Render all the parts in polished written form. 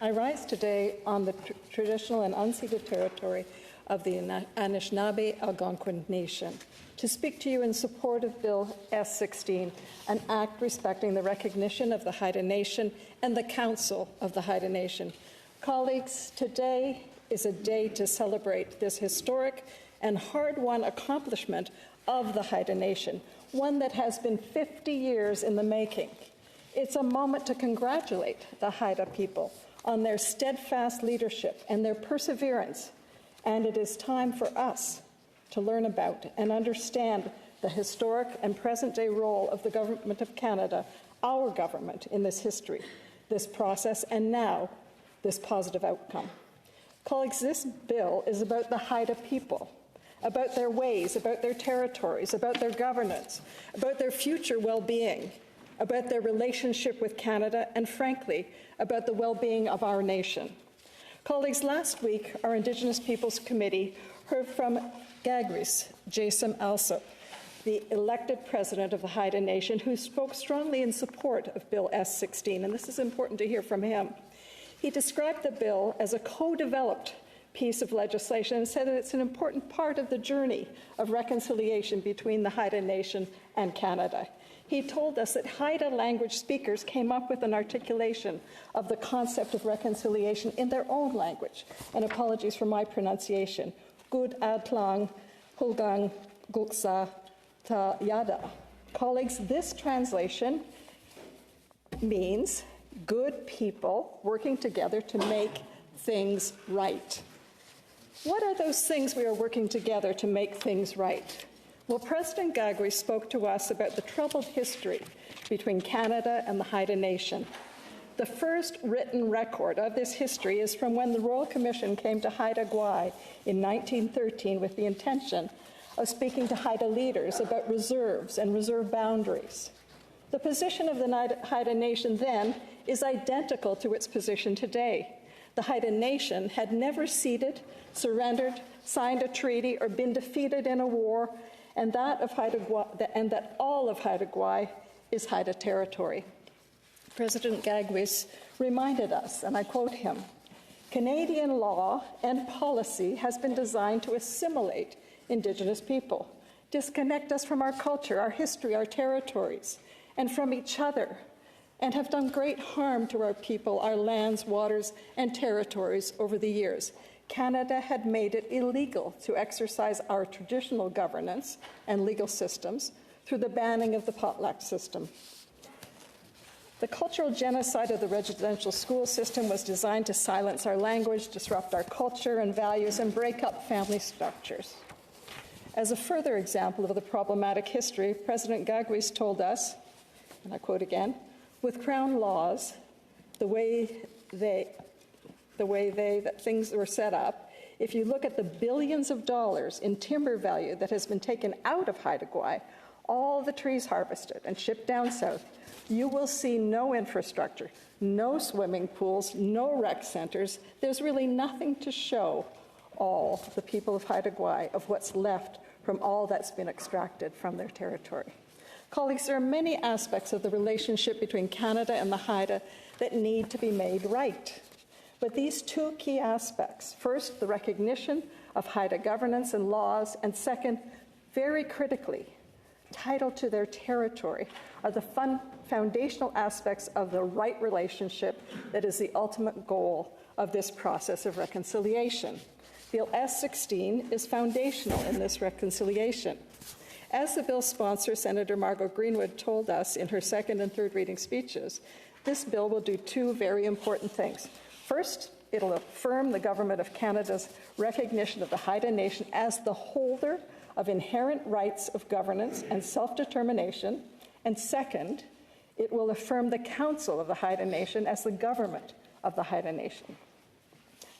I rise today on the traditional and unceded territory of the Anishinaabe Algonquin Nation to speak to you in support of Bill S-16, an act respecting the recognition of the Haida Nation and the Council of the Haida Nation. Colleagues, today is a day to celebrate this historic and hard-won accomplishment of the Haida Nation, one that has been 50 years in the making. It's a moment to congratulate the Haida people on their steadfast leadership and their perseverance, and it is time for us to learn about and understand the historic and present-day role of the Government of Canada, our government, in this history, this process, and now this positive outcome. Colleagues, this bill is about the Haida people, about their ways, about their territories, about their governance, about their future well-being, about their relationship with Canada, and frankly, about the well-being of our nation. Colleagues, last week, our Indigenous Peoples Committee heard from Gagris Jason Alsop, the elected president of the Haida Nation, who spoke strongly in support of Bill S-16, and this is important to hear from him. He described the bill as a co-developed piece of legislation and said that it's an important part of the journey of reconciliation between the Haida Nation and Canada. He told us that Haida language speakers came up with an articulation of the concept of reconciliation in their own language. And apologies for my pronunciation. Gud Adlang Hulgang Guksa Ta Yada. Colleagues, this translation means good people working together to make things right. What are those things we are working together to make things right? Well, President Gagri spoke to us about the troubled history between Canada and the Haida Nation. The first written record of this history is from when the Royal Commission came to Haida Gwaii in 1913 with the intention of speaking to Haida leaders about reserves and reserve boundaries. The position of the Haida Nation then is identical to its position today. The Haida Nation had never ceded, surrendered, signed a treaty, or been defeated in a war, and that all of Haida Gwaii is Haida territory. President Gagwis reminded us, and I quote him, "Canadian law and policy has been designed to assimilate Indigenous people, disconnect us from our culture, our history, our territories, and from each other, and have done great harm to our people, our lands, waters, and territories over the years. Canada had made it illegal to exercise our traditional governance and legal systems through the banning of the potluck system. The cultural genocide of the residential school system was designed to silence our language, disrupt our culture and values, and break up family structures." As a further example of the problematic history, President Gagwis told us, and I quote again, "With Crown laws, the way that things were set up, if you look at the billions of dollars in timber value that has been taken out of Haida Gwaii, all the trees harvested and shipped down south, you will see no infrastructure, no swimming pools, no rec centers. There's really nothing to show all the people of Haida Gwaii of what's left from all that's been extracted from their territory." Colleagues, there are many aspects of the relationship between Canada and the Haida that need to be made right. But these two key aspects, first, the recognition of Haida governance and laws, and second, very critically, title to their territory, are the foundational aspects of the right relationship that is the ultimate goal of this process of reconciliation. Bill S-16 is foundational in this reconciliation. As the bill's sponsor, Senator Margo Greenwood, told us in her second and third reading speeches, this bill will do two very important things. First, it'll affirm the Government of Canada's recognition of the Haida Nation as the holder of inherent rights of governance and self-determination. And second, it will affirm the Council of the Haida Nation as the government of the Haida Nation.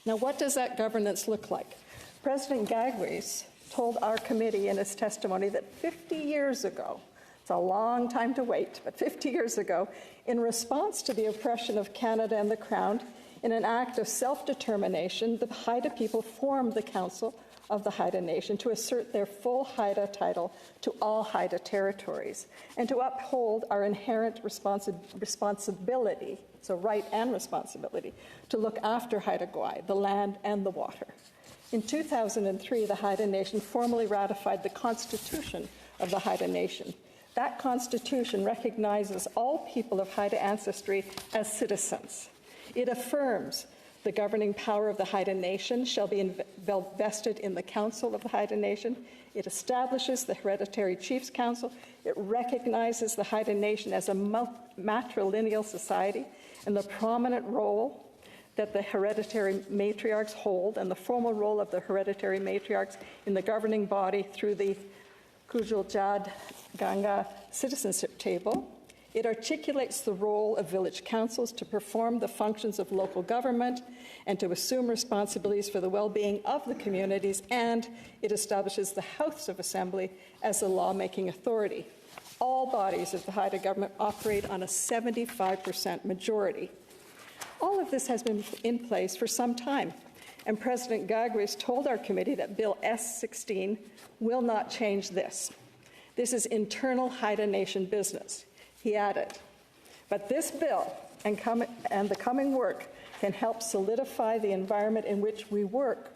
Now, what does that governance look like? President Gagwis told our committee in his testimony that 50 years ago, it's a long time to wait, but 50 years ago, in response to the oppression of Canada and the Crown, in an act of self-determination, the Haida people formed the Council of the Haida Nation to assert their full Haida title to all Haida territories and to uphold our inherent responsibility, so right and responsibility, to look after Haida Gwaii, the land and the water. In 2003, the Haida Nation formally ratified the Constitution of the Haida Nation. That Constitution recognizes all people of Haida ancestry as citizens. It affirms the governing power of the Haida Nation shall be vested in the Council of the Haida Nation. It establishes the Hereditary Chiefs Council. It recognizes the Haida Nation as a matrilineal society and the prominent role that the hereditary matriarchs hold and the formal role of the hereditary matriarchs in the governing body through the Kujuljad Ganga Citizenship Table. It articulates the role of village councils to perform the functions of local government and to assume responsibilities for the well-being of the communities, and it establishes the House of Assembly as a lawmaking authority. All bodies of the Haida government operate on a 75% majority. All of this has been in place for some time, and President Gagwis told our committee that Bill S-16 will not change this. This is internal Haida Nation business. He added, but this bill and the coming work can help solidify the environment in which we work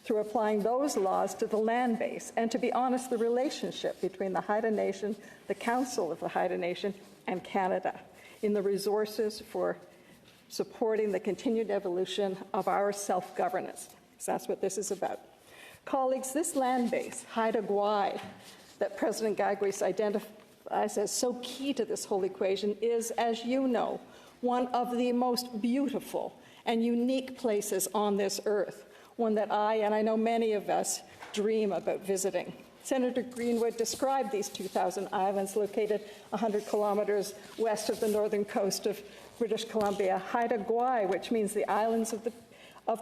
through applying those laws to the land base and, to be honest, the relationship between the Haida Nation, the Council of the Haida Nation, and Canada in the resources for supporting the continued evolution of our self-governance. So that's what this is about. Colleagues, this land base, Haida Gwaii, that President Gagwis identifies as so key to this whole equation is, as you know, one of the most beautiful and unique places on this earth, one that I, and I know many of us, dream about visiting. Senator Greenwood described these 2,000 islands located 100 kilometers west of the northern coast of British Columbia. Haida Gwaii, which means the islands of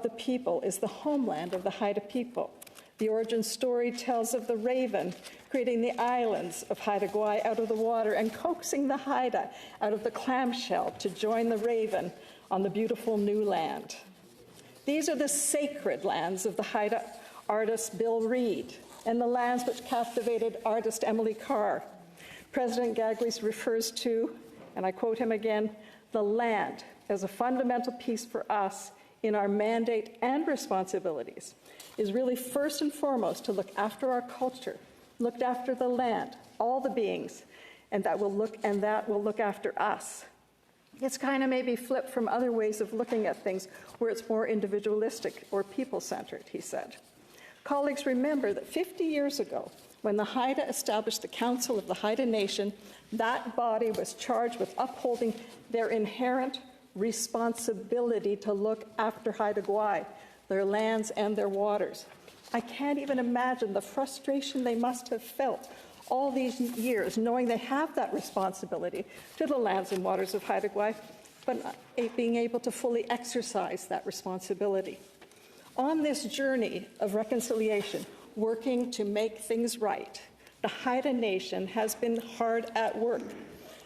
the people, is the homeland of the Haida people. The origin story tells of the raven creating the islands of Haida Gwaii out of the water and coaxing the Haida out of the clamshell to join the raven on the beautiful new land. These are the sacred lands of the Haida artist Bill Reid and the lands which captivated artist Emily Carr. President Gagwis refers to, and I quote him again, the land as a fundamental piece for us in our mandate and responsibilities is really first and foremost to look after our culture, look after the land, all the beings, and that will look after us. It's kind of maybe flipped from other ways of looking at things where it's more individualistic or people-centered, he said. Colleagues, remember that 50 years ago, when the Haida established the Council of the Haida Nation, that body was charged with upholding their inherent responsibility to look after Haida Gwaii, their lands and their waters. I can't even imagine the frustration they must have felt all these years, knowing they have that responsibility to the lands and waters of Haida Gwaii, but not being able to fully exercise that responsibility. On this journey of reconciliation, working to make things right, the Haida Nation has been hard at work.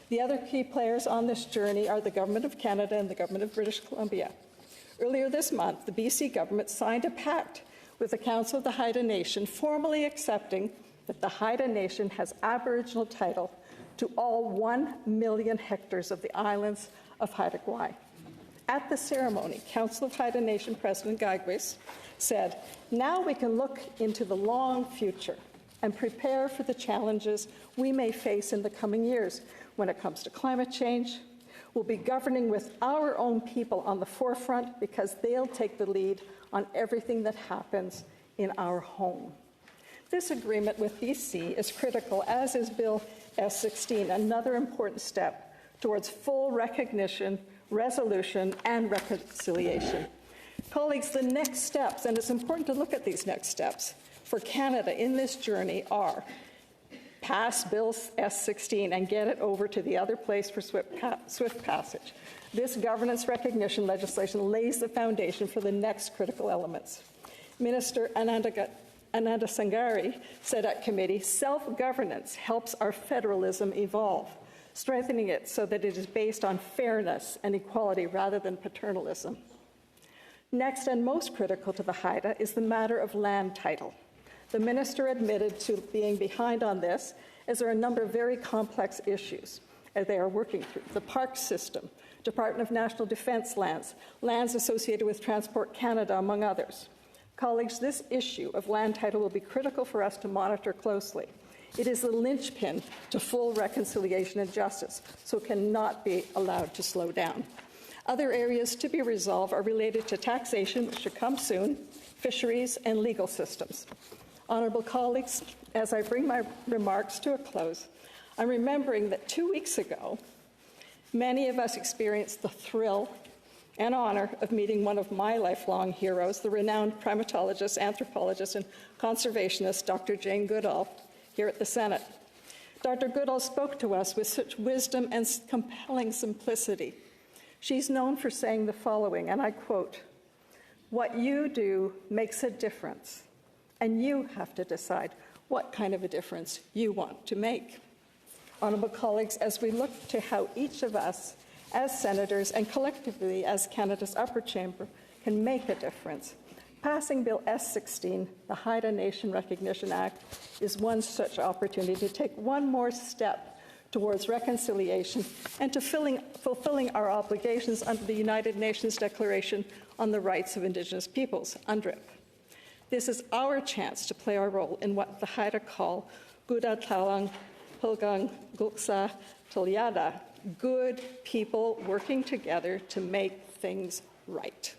The other key players on this journey are the Government of Canada and the Government of British Columbia. Earlier this month, the BC government signed a pact with the Council of the Haida Nation, formally accepting that the Haida Nation has Aboriginal title to all 1 million hectares of the islands of Haida Gwaii. At the ceremony, Council of Haida Nation President Gagwis said, now we can look into the long future and prepare for the challenges we may face in the coming years when it comes to climate change. We'll be governing with our own people on the forefront because they'll take the lead on everything that happens in our home. This agreement with BC is critical, as is Bill S-16, another important step towards full recognition, resolution, and reconciliation. Colleagues, the next steps, and it's important to look at these next steps for Canada in this journey, are pass Bill S-16 and get it over to the other place for swift passage. This governance recognition legislation lays the foundation for the next critical elements. Minister Ananda Sangari said at committee, self-governance helps our federalism evolve, strengthening it so that it is based on fairness and equality rather than paternalism. Next and most critical to the Haida is the matter of land title. The minister admitted to being behind on this, as there are a number of very complex issues as they are working through. The park system, Department of National Defence lands, lands associated with Transport Canada, among others. Colleagues, this issue of land title will be critical for us to monitor closely. It is the linchpin to full reconciliation and justice, so it cannot be allowed to slow down. Other areas to be resolved are related to taxation, which should come soon, fisheries, and legal systems. Honourable colleagues, as I bring my remarks to a close, I'm remembering that 2 weeks ago, many of us experienced the thrill and honour of meeting one of my lifelong heroes, the renowned primatologist, anthropologist, and conservationist, Dr. Jane Goodall, here at the Senate. Dr. Goodall spoke to us with such wisdom and compelling simplicity. She's known for saying the following, and I quote, "What you do makes a difference, and you have to decide what kind of a difference you want to make." Honourable colleagues, as we look to how each of us as senators and collectively as Canada's upper chamber can make a difference, passing Bill S-16, the Haida Nation Recognition Act, is one such opportunity to take one more step towards reconciliation and to fulfilling our obligations under the United Nations Declaration on the Rights of Indigenous Peoples, UNDRIP. This is our chance to play our role in what the Haida call Guda Talang Pulgang Guksa Tulyada, good people working together to make things right.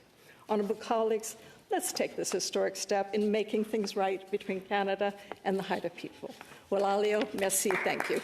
Honourable colleagues, let's take this historic step in making things right between Canada and the Haida people. Walalio, merci, thank you.